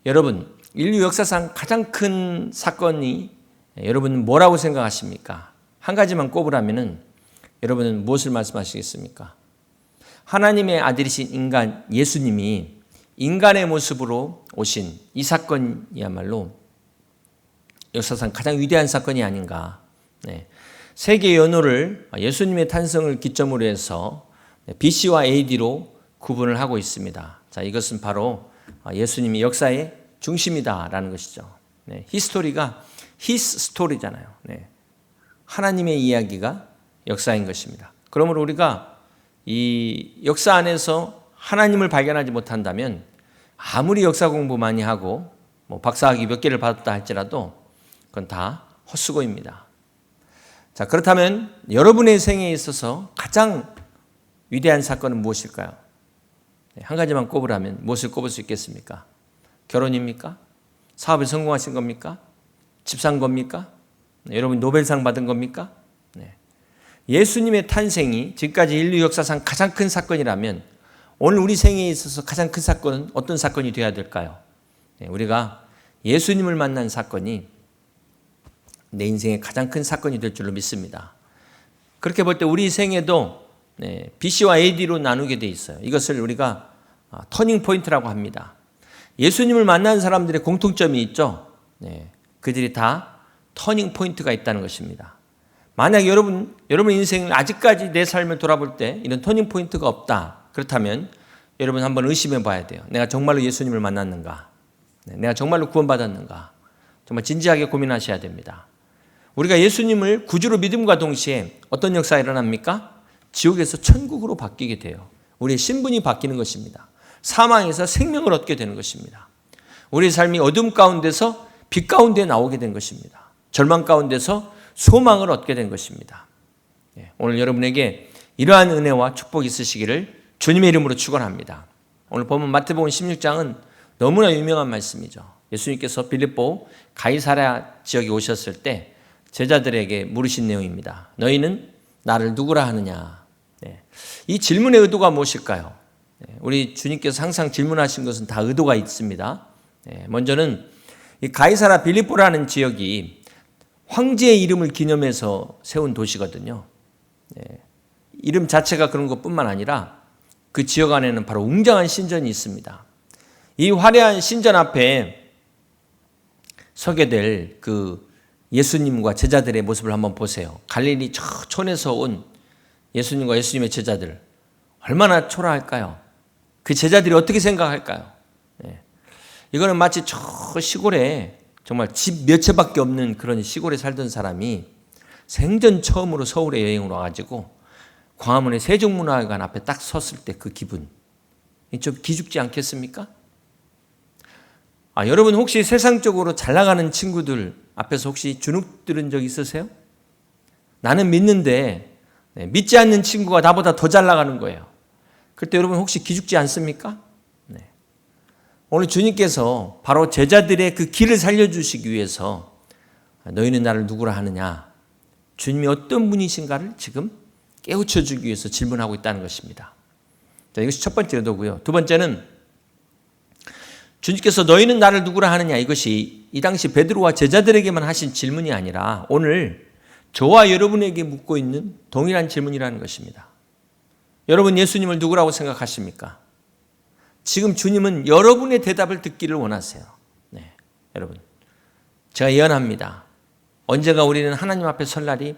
여러분, 인류 역사상 가장 큰 사건이 여러분은 뭐라고 생각하십니까? 한 가지만 꼽으라면은 여러분은 무엇을 말씀하시겠습니까? 하나님의 아들이신 인간 예수님이 인간의 모습으로 오신 이 사건이야말로 역사상 가장 위대한 사건이 아닌가. 세계 연호를 예수님의 탄생을 기점으로 해서 BC와 AD로 구분을 하고 있습니다. 자, 이것은 바로 예수님이 역사의 중심이다라는 것이죠. 히스토리가 히스 스토리잖아요. 하나님의 이야기가 역사인 것입니다. 그러므로 우리가 이 역사 안에서 하나님을 발견하지 못한다면 아무리 역사 공부 많이 하고 박사학위 몇 개를 받았다 할지라도 그건 다 헛수고입니다. 자, 그렇다면 여러분의 생애에 있어서 가장 위대한 사건은 무엇일까요? 한 가지만 꼽으라면 무엇을 꼽을 수 있겠습니까? 결혼입니까? 사업에 성공하신 겁니까? 집 산 겁니까? 여러분 노벨상 받은 겁니까? 예수님의 탄생이 지금까지 인류 역사상 가장 큰 사건이라면 오늘 우리 생애에 있어서 가장 큰 사건은 어떤 사건이 되어야 될까요? 우리가 예수님을 만난 사건이 내 인생의 가장 큰 사건이 될 줄로 믿습니다. 그렇게 볼 때 우리 생애도 BC와 AD로 나누게 돼 있어요. 이것을 우리가 터닝 포인트라고 합니다. 예수님을 만난 사람들의 공통점이 있죠. 그들이 다 터닝 포인트가 있다는 것입니다. 만약 여러분 인생을 아직까지 내 삶을 돌아볼 때 이런 터닝 포인트가 없다. 그렇다면 여러분 한번 의심해 봐야 돼요. 내가 정말로 예수님을 만났는가? 내가 정말로 구원받았는가? 정말 진지하게 고민하셔야 됩니다. 우리가 예수님을 구주로 믿음과 동시에 어떤 역사가 일어납니까? 지옥에서 천국으로 바뀌게 돼요. 우리의 신분이 바뀌는 것입니다. 사망에서 생명을 얻게 되는 것입니다. 우리의 삶이 어둠 가운데서 빛 가운데 나오게 된 것입니다. 절망 가운데서 소망을 얻게 된 것입니다. 오늘 여러분에게 이러한 은혜와 축복이 있으시기를 주님의 이름으로 축원합니다. 오늘 보면 마태복음 16장은 너무나 유명한 말씀이죠. 예수님께서 빌립보 가이사랴 지역에 오셨을 때 제자들에게 물으신 내용입니다. 너희는 나를 누구라 하느냐? 이 질문의 의도가 무엇일까요? 우리 주님께서 항상 질문하신 것은 다 의도가 있습니다. 먼저는 이 가이사랴 빌립보라는 지역이 황제의 이름을 기념해서 세운 도시거든요. 이름 자체가 그런 것뿐만 아니라 그 지역 안에는 바로 웅장한 신전이 있습니다. 이 화려한 신전 앞에 서게 될 그 예수님과 제자들의 모습을 한번 보세요. 갈릴리 저 촌에서 온 예수님과 예수님의 제자들 얼마나 초라할까요? 그 제자들이 어떻게 생각할까요? 이거는 마치 저 시골에 정말 집 몇 채밖에 없는 그런 시골에 살던 사람이 생전 처음으로 서울에 여행을 와가지고 광화문의 세종문화회관 앞에 딱 섰을 때 그 기분 좀 기죽지 않겠습니까? 여러분 혹시 세상적으로 잘 나가는 친구들 앞에서 혹시 주눅 들은 적 있으세요? 나는 믿는데 믿지 않는 친구가 나보다 더 잘 나가는 거예요. 그때 여러분 혹시 기죽지 않습니까? 오늘 주님께서 바로 제자들의 그 길을 살려주시기 위해서 너희는 나를 누구라 하느냐? 주님이 어떤 분이신가를 지금 깨우쳐주기 위해서 질문하고 있다는 것입니다. 자, 이것이 첫 번째 의도고요. 두 번째는 주님께서 너희는 나를 누구라 하느냐? 이것이 이 당시 베드로와 제자들에게만 하신 질문이 아니라 오늘 저와 여러분에게 묻고 있는 동일한 질문이라는 것입니다. 여러분 예수님을 누구라고 생각하십니까? 지금 주님은 여러분의 대답을 듣기를 원하세요. 여러분 제가 예언합니다. 언제가 우리는 하나님 앞에 설 날이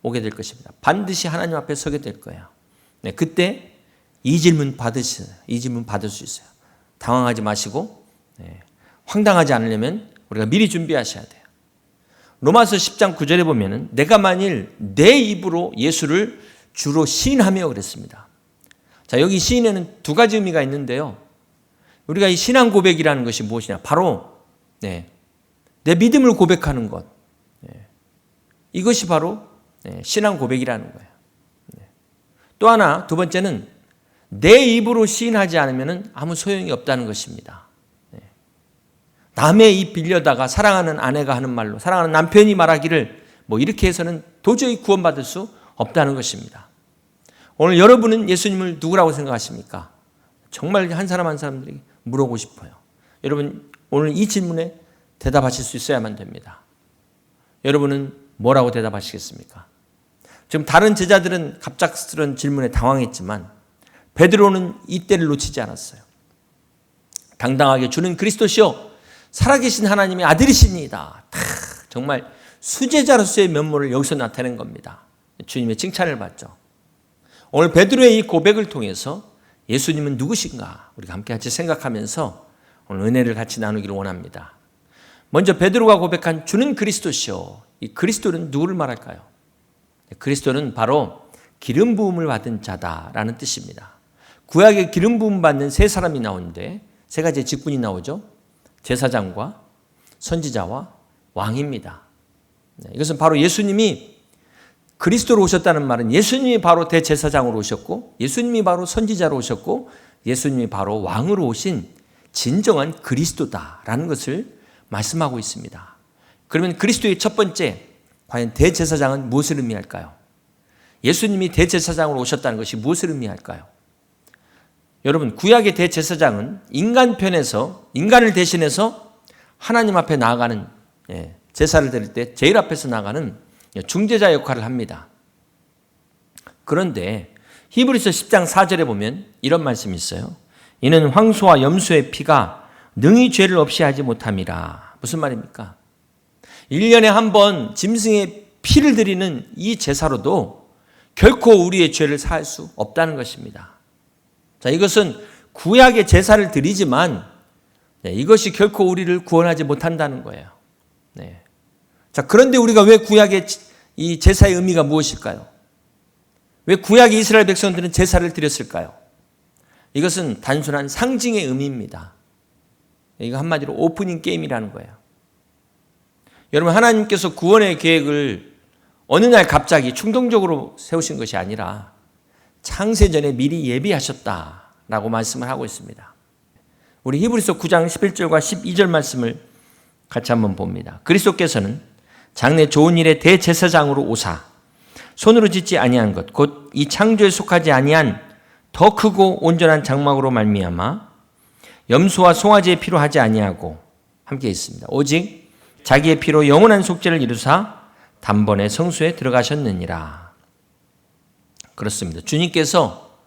오게 될 것입니다. 반드시 하나님 앞에 서게 될 거예요. 그때 이 질문 받을 수 있어요. 당황하지 마시고 황당하지 않으려면 우리가 미리 준비하셔야 돼요. 로마서 10장 9절에 보면은 내가 만일 내 입으로 예수를 주로 시인하며 그랬습니다. 자, 여기 시인에는 두 가지 의미가 있는데요. 우리가 이 신앙 고백이라는 것이 무엇이냐? 바로 내 믿음을 고백하는 것. 이것이 바로 신앙 고백이라는 거예요. 또 하나, 두 번째는 내 입으로 시인하지 않으면 아무 소용이 없다는 것입니다. 남의 입 빌려다가 사랑하는 아내가 하는 말로, 사랑하는 남편이 말하기를 이렇게 해서는 도저히 구원받을 수 없다는 것입니다. 오늘 여러분은 예수님을 누구라고 생각하십니까? 정말 한 사람 한 사람들에게 물어보고 싶어요. 여러분 오늘 이 질문에 대답하실 수 있어야만 됩니다. 여러분은 뭐라고 대답하시겠습니까? 지금 다른 제자들은 갑작스러운 질문에 당황했지만 베드로는 이때를 놓치지 않았어요. 당당하게 주는 그리스도시요 살아계신 하나님의 아들이십니다. 정말 수제자로서의 면모를 여기서 나타낸 겁니다. 주님의 칭찬을 받죠. 오늘 베드로의 이 고백을 통해서 예수님은 누구신가 우리가 함께 같이 생각하면서 오늘 은혜를 같이 나누기를 원합니다. 먼저 베드로가 고백한 주는 그리스도시요. 이 그리스도는 누구를 말할까요? 그리스도는 바로 기름 부음을 받은 자다라는 뜻입니다. 구약에 기름 부음 받는 세 사람이 나오는데 세 가지의 직분이 나오죠. 제사장과 선지자와 왕입니다. 이것은 바로 예수님이 그리스도로 오셨다는 말은 예수님이 바로 대제사장으로 오셨고 예수님이 바로 선지자로 오셨고 예수님이 바로 왕으로 오신 진정한 그리스도다라는 것을 말씀하고 있습니다. 그러면 그리스도의 첫 번째, 과연 대제사장은 무엇을 의미할까요? 예수님이 대제사장으로 오셨다는 것이 무엇을 의미할까요? 여러분, 구약의 대제사장은 인간 편에서, 인간을 대신해서 하나님 앞에 나아가는, 제사를 드릴 때 제일 앞에서 나가는 중재자 역할을 합니다. 그런데 히브리서 10장 4절에 보면 이런 말씀이 있어요. 이는 황소와 염소의 피가 능히 죄를 없이 하지 못함이라. 무슨 말입니까? 1년에 한 번 짐승의 피를 드리는 이 제사로도 결코 우리의 죄를 사할 수 없다는 것입니다. 자, 이것은 구약의 제사를 드리지만 이것이 결코 우리를 구원하지 못한다는 거예요. 네. 자, 그런데 우리가 왜 구약의 이 제사의 의미가 무엇일까요? 왜 구약의 이스라엘 백성들은 제사를 드렸을까요? 이것은 단순한 상징의 의미입니다. 이거 한마디로 오프닝 게임이라는 거예요. 여러분, 하나님께서 구원의 계획을 어느 날 갑자기 충동적으로 세우신 것이 아니라 창세전에 미리 예비하셨다라고 말씀을 하고 있습니다. 우리 히브리서 9장 11절과 12절 말씀을 같이 한번 봅니다. 그리스도께서는 장래 좋은 일의 대제사장으로 오사 손으로 짓지 아니한 것 곧 이 창조에 속하지 아니한 더 크고 온전한 장막으로 말미암아 염소와 송아지의 피로 하지 아니하고 함께 있습니다. 오직 자기의 피로 영원한 속죄를 이루사 단번에 성소에 들어가셨느니라. 그렇습니다. 주님께서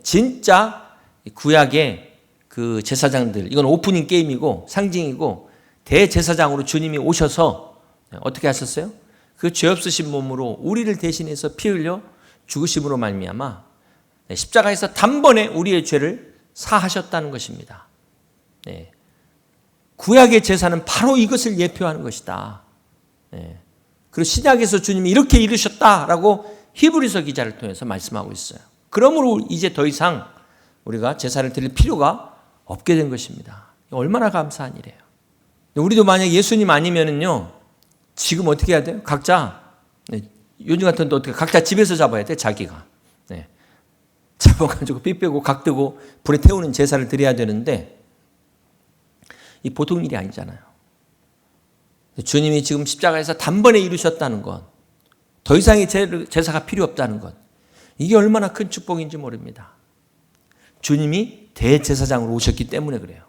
진짜 구약의 그 제사장들, 이건 오프닝 게임이고 상징이고 대제사장으로 주님이 오셔서 어떻게 하셨어요? 그 죄 없으신 몸으로 우리를 대신해서 피 흘려 죽으심으로 말미암아 십자가에서 단번에 우리의 죄를 사하셨다는 것입니다. 네. 구약의 제사는 바로 이것을 예표하는 것이다. 네. 그리고 신약에서 주님이 이렇게 이루셨다라고 히브리서 기자를 통해서 말씀하고 있어요. 그러므로 이제 더 이상 우리가 제사를 드릴 필요가 없게 된 것입니다. 얼마나 감사한 일이에요. 우리도 만약 예수님 아니면은요, 지금 어떻게 해야 돼요? 각자, 요즘 같은 데 어떻게, 각자 집에서 잡아야 돼, 자기가. 네. 잡아가지고 피 빼고 각 뜨고 불에 태우는 제사를 드려야 되는데, 이 보통 일이 아니잖아요. 주님이 지금 십자가에서 단번에 이루셨다는 것, 더 이상의 제사가 필요 없다는 것, 이게 얼마나 큰 축복인지 모릅니다. 주님이 대제사장으로 오셨기 때문에 그래요.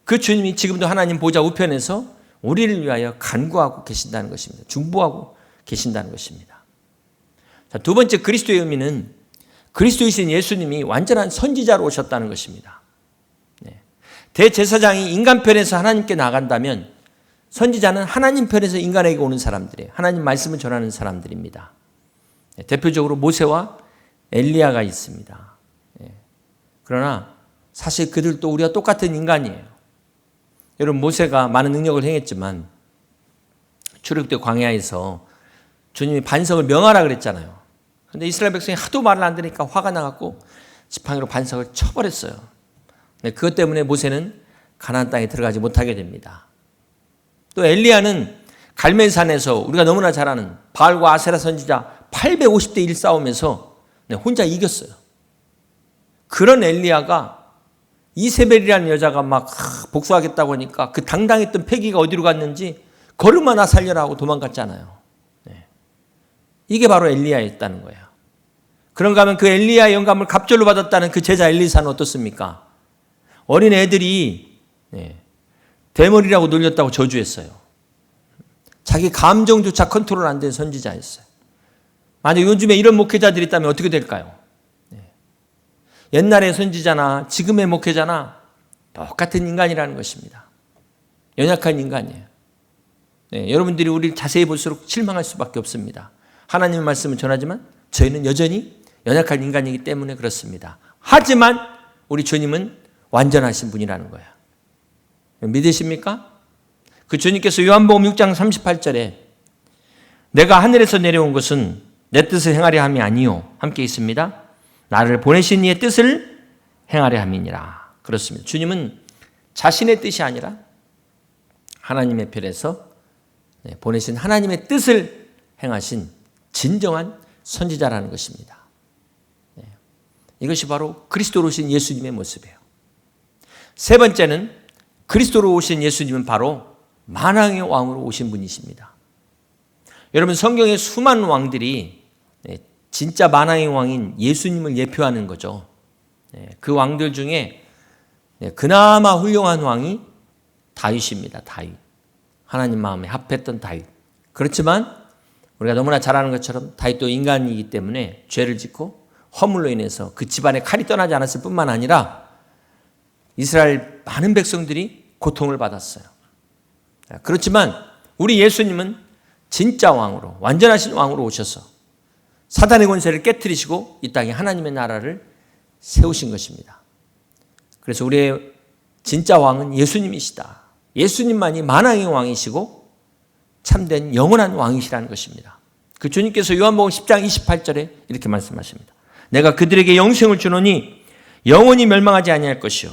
그 주님이 지금도 하나님 보좌 우편에서 우리를 위하여 간구하고 계신다는 것입니다. 중보하고 계신다는 것입니다. 자, 두 번째 그리스도의 의미는 그리스도이신 예수님이 완전한 선지자로 오셨다는 것입니다. 네. 대제사장이 인간 편에서 하나님께 나간다면 선지자는 하나님 편에서 인간에게 오는 사람들이에요. 하나님 말씀을 전하는 사람들입니다. 네. 대표적으로 모세와 엘리야가 있습니다. 네. 그러나 사실 그들도 우리와 똑같은 인간이에요. 여러분, 모세가 많은 능력을 행했지만 출애굽때 광야에서 주님이 반석을 명하라 그랬잖아요. 그런데 이스라엘 백성이 하도 말을 안 들으니까 화가 나갖고 지팡이로 반석을 쳐버렸어요. 그것 때문에 모세는 가나안 땅에 들어가지 못하게 됩니다. 또 엘리야는 갈멜산에서 우리가 너무나 잘 아는 바알과 아세라 선지자 850대 1 싸움에서 혼자 이겼어요. 그런 엘리야가 이세벨이라는 여자가 막 복수하겠다고 하니까 그 당당했던 패기가 어디로 갔는지 걸음 하나 살려라 하고 도망갔잖아요. 네. 이게 바로 엘리야였다는 거예요. 그런가 하면 그 엘리야의 영감을 갑절로 받았다는 그 제자 엘리사는 어떻습니까? 어린 애들이 대머리라고 놀렸다고 저주했어요. 자기 감정조차 컨트롤 안 된 선지자였어요. 만약 요즘에 이런 목회자들이 있다면 어떻게 될까요? 옛날의 선지자나 지금의 목회자나 똑같은 인간이라는 것입니다. 연약한 인간이에요. 여러분들이 우리를 자세히 볼수록 실망할 수밖에 없습니다. 하나님의 말씀을 전하지만 저희는 여전히 연약한 인간이기 때문에 그렇습니다. 하지만 우리 주님은 완전하신 분이라는 거예요. 믿으십니까? 그 주님께서 요한복음 6장 38절에 내가 하늘에서 내려온 것은 내 뜻을 행하려 함이 아니요 함께 있습니다. 나를 보내신 이의 뜻을 행하려 함이니라. 그렇습니다. 주님은 자신의 뜻이 아니라 하나님의 편에서 보내신 하나님의 뜻을 행하신 진정한 선지자라는 것입니다. 이것이 바로 그리스도로 오신 예수님의 모습이에요. 세 번째는 그리스도로 오신 예수님은 바로 만왕의 왕으로 오신 분이십니다. 여러분 성경의 수많은 왕들이 진짜 만왕의 왕인 예수님을 예표하는 거죠. 그 왕들 중에 그나마 훌륭한 왕이 다윗입니다. 다윗. 하나님 마음에 합했던 다윗. 그렇지만 우리가 너무나 잘 아는 것처럼 다윗도 인간이기 때문에 죄를 짓고 허물로 인해서 그 집안에 칼이 떠나지 않았을 뿐만 아니라 이스라엘 많은 백성들이 고통을 받았어요. 그렇지만 우리 예수님은 진짜 왕으로 완전하신 왕으로 오셔서 사단의 권세를 깨뜨리시고 이 땅에 하나님의 나라를 세우신 것입니다. 그래서 우리의 진짜 왕은 예수님이시다. 예수님만이 만왕의 왕이시고 참된 영원한 왕이시라는 것입니다. 그 주님께서 요한복음 10장 28절에 이렇게 말씀하십니다. 내가 그들에게 영생을 주노니 영원히 멸망하지 아니할 것이요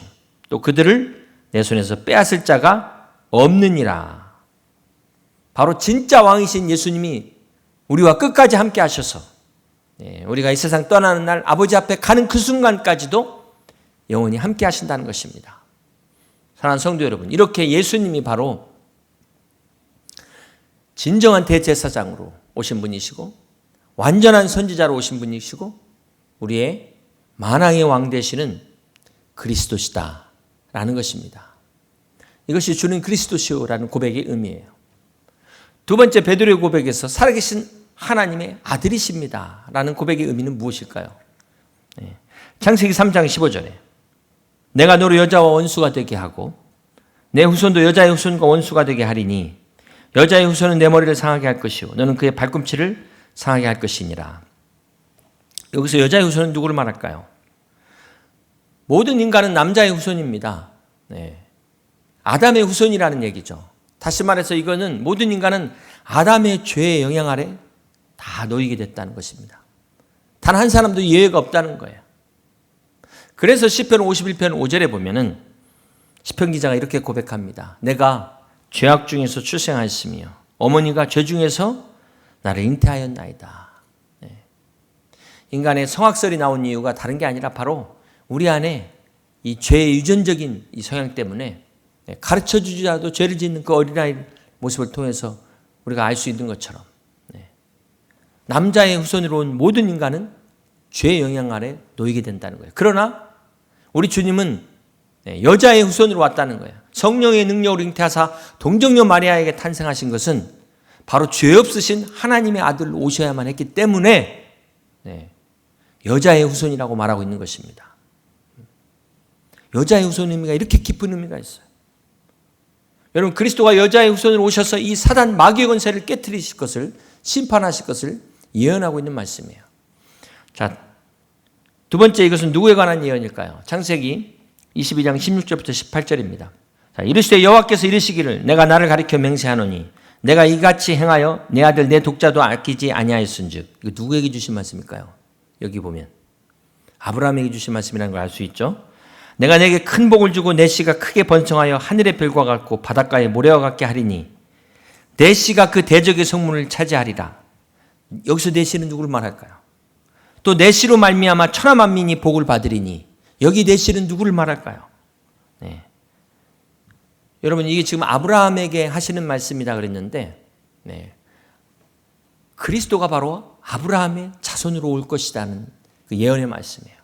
또 그들을 내 손에서 빼앗을 자가 없느니라. 바로 진짜 왕이신 예수님이 우리와 끝까지 함께 하셔서 우리가 이 세상 떠나는 날 아버지 앞에 가는 그 순간까지도 영원히 함께 하신다는 것입니다. 사랑하는 성도 여러분, 이렇게 예수님이 바로 진정한 대제사장으로 오신 분이시고 완전한 선지자로 오신 분이시고 우리의 만왕의 왕 되시는 그리스도시다라는 것입니다. 이것이 주는 그리스도시오라는 고백의 의미예요. 두 번째 베드로의 고백에서 살아계신 하나님의 아들이십니다 라는 고백의 의미는 무엇일까요? 창세기 3장 15절에 내가 너로 여자와 원수가 되게 하고 내 후손도 여자의 후손과 원수가 되게 하리니 여자의 후손은 내 머리를 상하게 할 것이요 너는 그의 발꿈치를 상하게 할 것이니라. 여기서 여자의 후손은 누구를 말할까요? 모든 인간은 남자의 후손입니다. 아담의 후손이라는 얘기죠. 다시 말해서 이거는 모든 인간은 아담의 죄의 영향 아래 다 놓이게 됐다는 것입니다. 단 한 사람도 예외가 없다는 거예요. 그래서 시편 51편 5절에 보면은 시편 기자가 이렇게 고백합니다. 내가 죄악 중에서 출생하였으며 어머니가 죄 중에서 나를 잉태하였나이다. 인간의 성악설이 나온 이유가 다른 게 아니라 바로 우리 안에 이 죄의 유전적인 이 성향 때문에 가르쳐주지 않아도 죄를 짓는 그 어린아이 모습을 통해서 우리가 알 수 있는 것처럼 남자의 후손으로 온 모든 인간은 죄의 영향 아래 놓이게 된다는 거예요. 그러나 우리 주님은 여자의 후손으로 왔다는 거예요. 성령의 능력으로 잉태하사 동정녀 마리아에게 탄생하신 것은 바로 죄 없으신 하나님의 아들로 오셔야만 했기 때문에 여자의 후손이라고 말하고 있는 것입니다. 여자의 후손 의미가 이렇게 깊은 의미가 있어요. 여러분 그리스도가 여자의 후손으로 오셔서 이 사단 마귀의 권세를 깨뜨리실 것을 심판하실 것을 예언하고 있는 말씀이에요. 자, 두 번째 이것은 누구에 관한 예언일까요? 창세기 22장 16절부터 18절입니다. 자, 이르시되 여호와께서 이르시기를 내가 나를 가리켜 맹세하노니 내가 이같이 행하여 내 아들 내 독자도 아끼지 아니하였은즉. 이거 누구에게 주신 말씀일까요? 여기 보면 아브라함에게 주신 말씀이라는 걸 알 수 있죠. 내가 내게 큰 복을 주고 내 씨가 크게 번성하여 하늘의 별과 같고 바닷가의 모래와 같게 하리니 내 씨가 그 대적의 성문을 차지하리라. 여기서 내 씨는 누구를 말할까요? 또 내 씨로 말미암아 천하 만민이 복을 받으리니 여기 내 씨는 누구를 말할까요? 여러분 이게 지금 아브라함에게 하시는 말씀이다 그랬는데 그리스도가 바로 아브라함의 자손으로 올 것이라는 그 예언의 말씀이에요.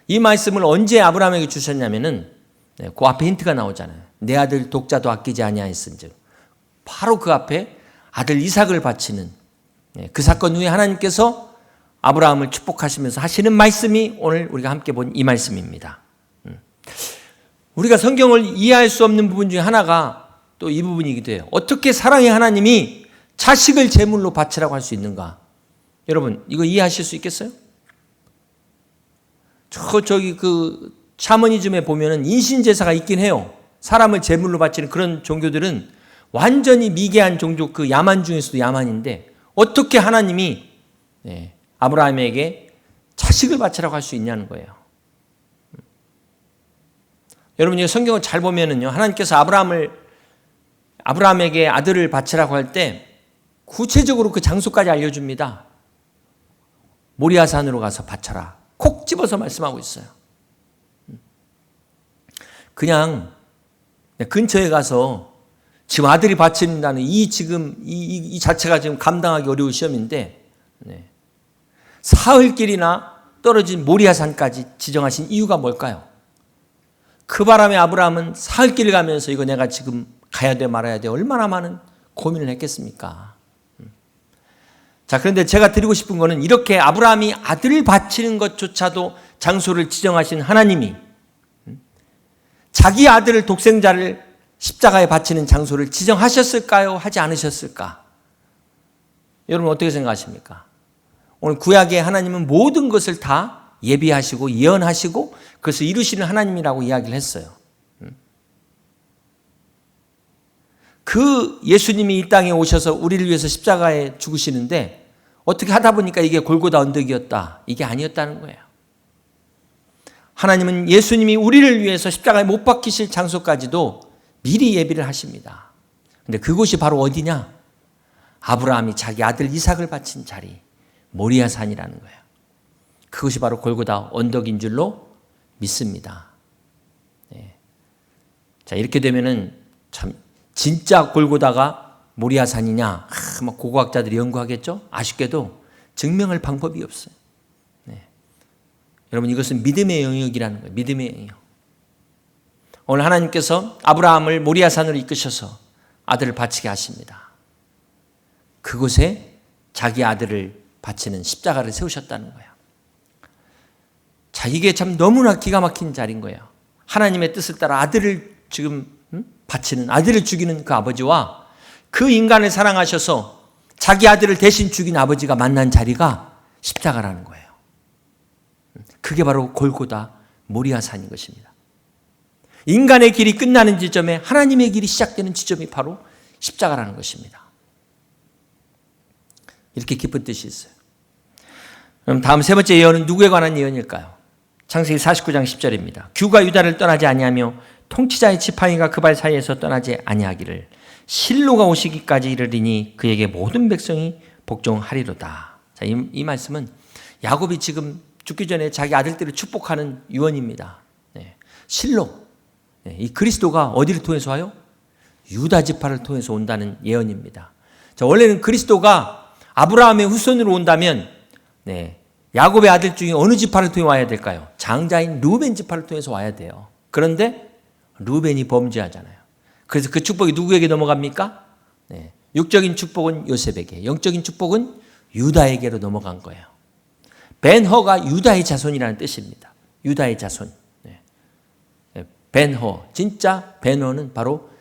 이 말씀을 언제 아브라함에게 주셨냐면은 그 앞에 힌트가 나오잖아요. 내 아들 독자도 아끼지 아니하였은즉 바로 그 앞에 아들 이삭을 바치는 그 사건 후에 하나님께서 아브라함을 축복하시면서 하시는 말씀이 오늘 우리가 함께 본 이 말씀입니다. 우리가 성경을 이해할 수 없는 부분 중에 하나가 또 이 부분이기도 해요. 어떻게 사랑의 하나님이 자식을 제물로 바치라고 할 수 있는가? 여러분 이거 이해하실 수 있겠어요? 저기 그 샤머니즘에 보면은 인신제사가 있긴 해요. 사람을 제물로 바치는 그런 종교들은 완전히 미개한 종교, 그 야만 중에서도 야만인데 어떻게 하나님이 아브라함에게 자식을 바치라고 할 수 있냐는 거예요. 여러분, 이 성경을 잘 보면은요, 하나님께서 아브라함에게 아들을 바치라고 할 때 구체적으로 그 장소까지 알려줍니다. 모리아산으로 가서 바쳐라. 콕 집어서 말씀하고 있어요. 그냥 근처에 가서 지금 아들이 바친다는 이 자체가 지금 감당하기 어려운 시험인데, 사흘길이나 떨어진 모리아산까지 지정하신 이유가 뭘까요? 그 바람에 아브라함은 사흘길을 가면서 이거 내가 지금 가야 돼 말아야 돼 얼마나 많은 고민을 했겠습니까? 자, 그런데 제가 드리고 싶은 거는 이렇게 아브라함이 아들을 바치는 것조차도 장소를 지정하신 하나님이 자기 아들을 독생자를 십자가에 바치는 장소를 지정하셨을까요? 하지 않으셨을까? 여러분 어떻게 생각하십니까? 오늘 구약의 하나님은 모든 것을 다 예비하시고 예언하시고 그것을 이루시는 하나님이라고 이야기를 했어요. 그 예수님이 이 땅에 오셔서 우리를 위해서 십자가에 죽으시는데 어떻게 하다 보니까 이게 골고다 언덕이었다. 이게 아니었다는 거예요. 하나님은 예수님이 우리를 위해서 십자가에 못 박히실 장소까지도 미리 예비를 하십니다. 근데 그곳이 바로 어디냐? 아브라함이 자기 아들 이삭을 바친 자리, 모리아산이라는 거예요. 그것이 바로 골고다 언덕인 줄로 믿습니다. 자, 이렇게 되면은 참 진짜 골고다가 모리아산이냐? 막 고고학자들이 연구하겠죠? 아쉽게도 증명할 방법이 없어요. 여러분 이것은 믿음의 영역이라는 거예요. 믿음의 영역. 오늘 하나님께서 아브라함을 모리아산으로 이끄셔서 아들을 바치게 하십니다. 그곳에 자기 아들을 바치는 십자가를 세우셨다는 거예요. 자, 이게 참 너무나 기가 막힌 자리인 거예요. 하나님의 뜻을 따라 아들을 지금 바치는, 아들을 죽이는 그 아버지와 그 인간을 사랑하셔서 자기 아들을 대신 죽인 아버지가 만난 자리가 십자가라는 거예요. 그게 바로 골고다 모리아산인 것입니다. 인간의 길이 끝나는 지점에 하나님의 길이 시작되는 지점이 바로 십자가라는 것입니다. 이렇게 깊은 뜻이 있어요. 그럼 다음 세 번째 예언은 누구에 관한 예언일까요? 창세기 49장 10절입니다. 규가 유다를 떠나지 아니하며 통치자의 지팡이가 그 발 사이에서 떠나지 아니하기를 실로가 오시기까지 이르리니 그에게 모든 백성이 복종하리로다. 자, 이 말씀은 야곱이 지금 죽기 전에 자기 아들들을 축복하는 유언입니다. 실로, 이 그리스도가 어디를 통해서 와요? 유다 지파를 통해서 온다는 예언입니다. 자, 원래는 그리스도가 아브라함의 후손으로 온다면 야곱의 아들 중에 어느 지파를 통해 와야 될까요? 장자인 루벤 지파를 통해서 와야 돼요. 그런데 루벤이 범죄하잖아요. 그래서 그 축복이 누구에게 넘어갑니까? 육적인 축복은 요셉에게, 영적인 축복은 유다에게로 넘어간 거예요. 벤허가 유다의 자손이라는 뜻입니다. 유다의 자손. 벤허, 진짜 벤허는 바로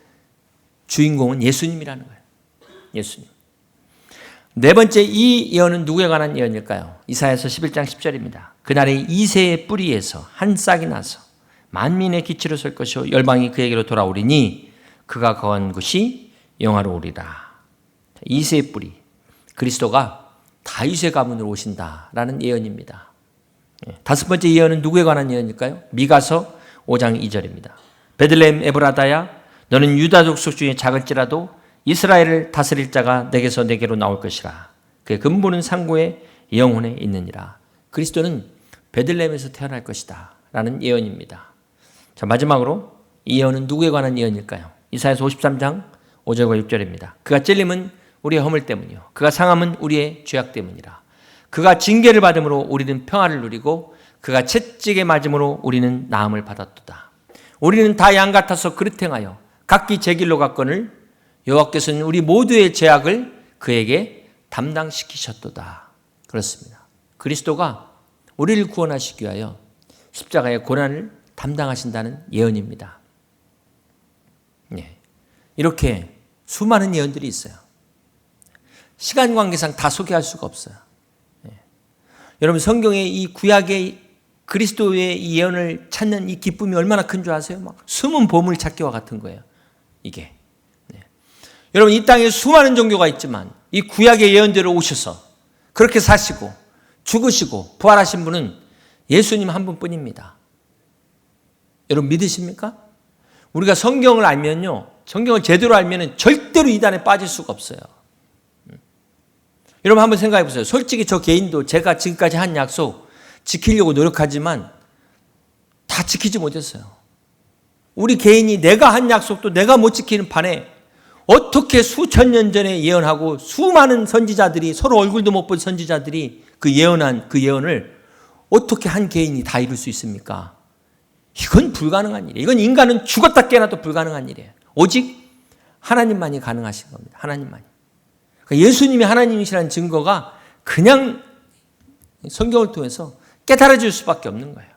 주인공은 예수님이라는 거예요. 예수님. 네 번째 이 예언은 누구에 관한 예언일까요? 이사야서 11장 10절입니다. 그날에 이새의 뿌리에서 한 싹이 나서 만민의 기치로 설 것이요 열방이 그에게로 돌아오리니 그가 거한 곳이 영화로우리라. 이새의 뿌리, 그리스도가 다윗의 가문으로 오신다라는 예언입니다. 다섯 번째 예언은 누구에 관한 예언일까요? 미가서 5장 2절입니다. 베들레헴 에브라다야 너는 유다 족속 중에 작을지라도 이스라엘을 다스릴 자가 내게서 내게로 나올 것이라. 그의 근본은 상고의 영혼에 있느니라. 그리스도는 베들레헴에서 태어날 것이다 라는 예언입니다. 자, 마지막으로 이 예언은 누구에 관한 예언일까요? 이사야서 53장 5절과 6절입니다. 그가 찔림은 우리의 허물 때문이요 그가 상함은 우리의 죄악 때문이라. 그가 징계를 받음으로 우리는 평화를 누리고 그가 채찍에 맞음으로 우리는 나음을 받았도다. 우리는 다 양 같아서 그릇 행하여 각기 제 길로 갔거늘 여호와께서는 우리 모두의 죄악을 그에게 담당시키셨도다. 그렇습니다. 그리스도가 우리를 구원하시기 위하여 십자가의 고난을 담당하신다는 예언입니다. 이렇게 수많은 예언들이 있어요. 시간 관계상 다 소개할 수가 없어요. 여러분, 성경의 이 구약의 그리스도의 이 예언을 찾는 이 기쁨이 얼마나 큰 줄 아세요? 막 숨은 보물 찾기와 같은 거예요. 이게. 여러분, 이 땅에 수많은 종교가 있지만 이 구약의 예언대로 오셔서 그렇게 사시고 죽으시고 부활하신 분은 예수님 한 분뿐입니다. 여러분, 믿으십니까? 우리가 성경을 알면요, 성경을 제대로 알면 절대로 이단에 빠질 수가 없어요. 여러분, 한번 생각해 보세요. 솔직히 저 개인도 제가 지금까지 한 약속 지키려고 노력하지만 다 지키지 못했어요. 우리 개인이 내가 한 약속도 내가 못 지키는 판에 어떻게 수천 년 전에 예언하고 수많은 선지자들이, 서로 얼굴도 못 본 선지자들이 그 예언한 그 예언을 어떻게 한 개인이 다 이룰 수 있습니까? 이건 불가능한 일이에요. 이건 인간은 죽었다 깨어나도 불가능한 일이에요. 오직 하나님만이 가능하신 겁니다. 하나님만이. 그러니까 예수님이 하나님이시라는 증거가 그냥 성경을 통해서 깨달아질 수밖에 없는 거예요.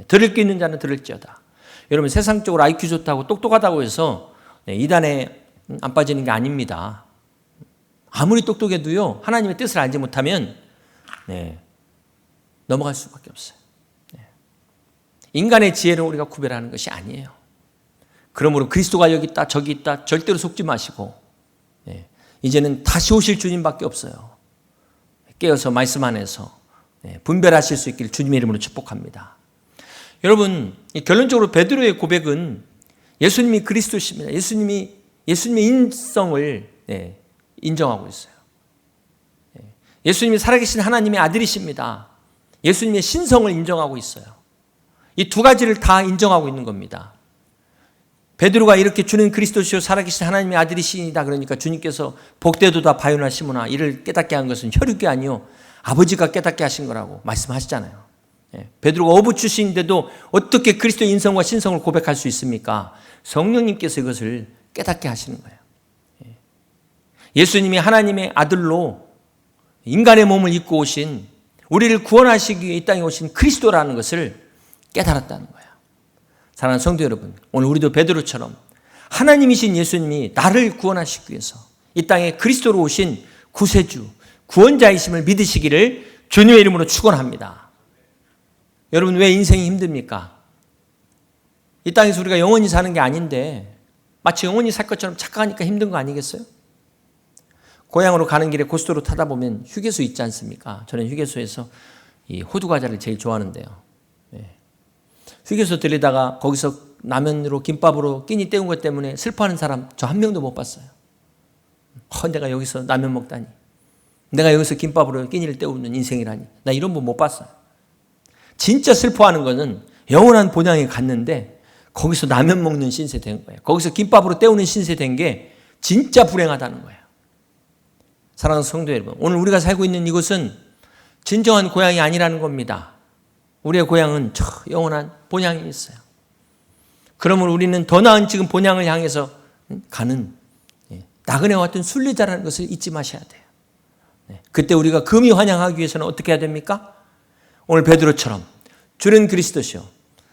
들을 게 있는 자는 들을지어다. 여러분, 세상적으로 IQ 좋다고 똑똑하다고 해서 이단에 안 빠지는 게 아닙니다. 아무리 똑똑해도요, 하나님의 뜻을 알지 못하면 넘어갈 수밖에 없어요. 인간의 지혜를 우리가 구별하는 것이 아니에요. 그러므로 그리스도가 여기 있다 저기 있다 절대로 속지 마시고 이제는 다시 오실 주님밖에 없어요. 깨어서 말씀 안에서 분별하실 수 있기를 주님의 이름으로 축복합니다. 여러분, 결론적으로 베드로의 고백은 예수님이 그리스도십니다. 예수님의 인성을 인정하고 있어요. 예수님이 살아계신 하나님의 아들이십니다. 예수님의 신성을 인정하고 있어요. 이 두 가지를 다 인정하고 있는 겁니다. 베드로가 이렇게 주는 그리스도시요 살아계신 하나님의 아들이시니다 그러니까 주님께서 복되도다 바요나 시모나 이를 깨닫게 한 것은 혈육이 아니요 아버지가 깨닫게 하신 거라고 말씀하시잖아요. 베드로가 어부 출신인데도 어떻게 그리스도의 인성과 신성을 고백할 수 있습니까? 성령님께서 이것을 깨닫게 하시는 거예요. 예수님이 하나님의 아들로 인간의 몸을 입고 오신, 우리를 구원하시기 위해 이 땅에 오신 그리스도라는 것을 깨달았다는 거예요. 사랑하는 성도 여러분, 오늘 우리도 베드로처럼 하나님이신 예수님이 나를 구원하시기 위해서 이 땅에 그리스도로 오신 구세주, 구원자이심을 믿으시기를 주님의 이름으로 축원합니다. 여러분, 왜 인생이 힘듭니까? 이 땅에서 우리가 영원히 사는 게 아닌데 마치 영원히 살 것처럼 착각하니까 힘든 거 아니겠어요? 고향으로 가는 길에 고속도로 타다 보면 휴게소 있지 않습니까? 저는 휴게소에서 이 호두 과자를 제일 좋아하는데요. 휴게소 들리다가 거기서 라면으로 김밥으로 끼니 때운 것 때문에 슬퍼하는 사람 저 한 명도 못 봤어요. 내가 여기서 라면 먹다니, 내가 여기서 김밥으로 끼니를 때우는 인생이라니, 나 이런 분 못 봤어요. 진짜 슬퍼하는 거는 영원한 본향에 갔는데 거기서 라면 먹는 신세 된 거예요. 거기서 김밥으로 때우는 신세 된 게 진짜 불행하다는 거예요. 사랑하는 성도 여러분, 오늘 우리가 살고 있는 이곳은 진정한 고향이 아니라는 겁니다. 우리의 고향은 저 영원한 본향이 있어요. 그러므로 우리는 더 나은 지금 본향을 향해서 가는 나그네와 같은 순례자라는 것을 잊지 마셔야 돼요. 그때 우리가 금이 환영하기 위해서는 어떻게 해야 됩니까? 오늘 베드로처럼 주는 그리스도시요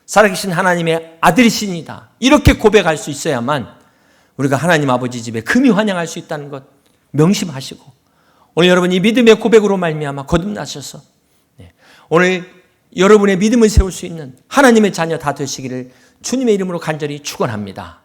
살아계신 하나님의 아들이시니다 이렇게 고백할 수 있어야만 우리가 하나님 아버지 집에 금이 환영할 수 있다는 것 명심하시고, 오늘 여러분 이 믿음의 고백으로 말미암아 거듭나셔서 오늘 여러분의 믿음을 세울 수 있는 하나님의 자녀 다 되시기를 주님의 이름으로 간절히 축원합니다.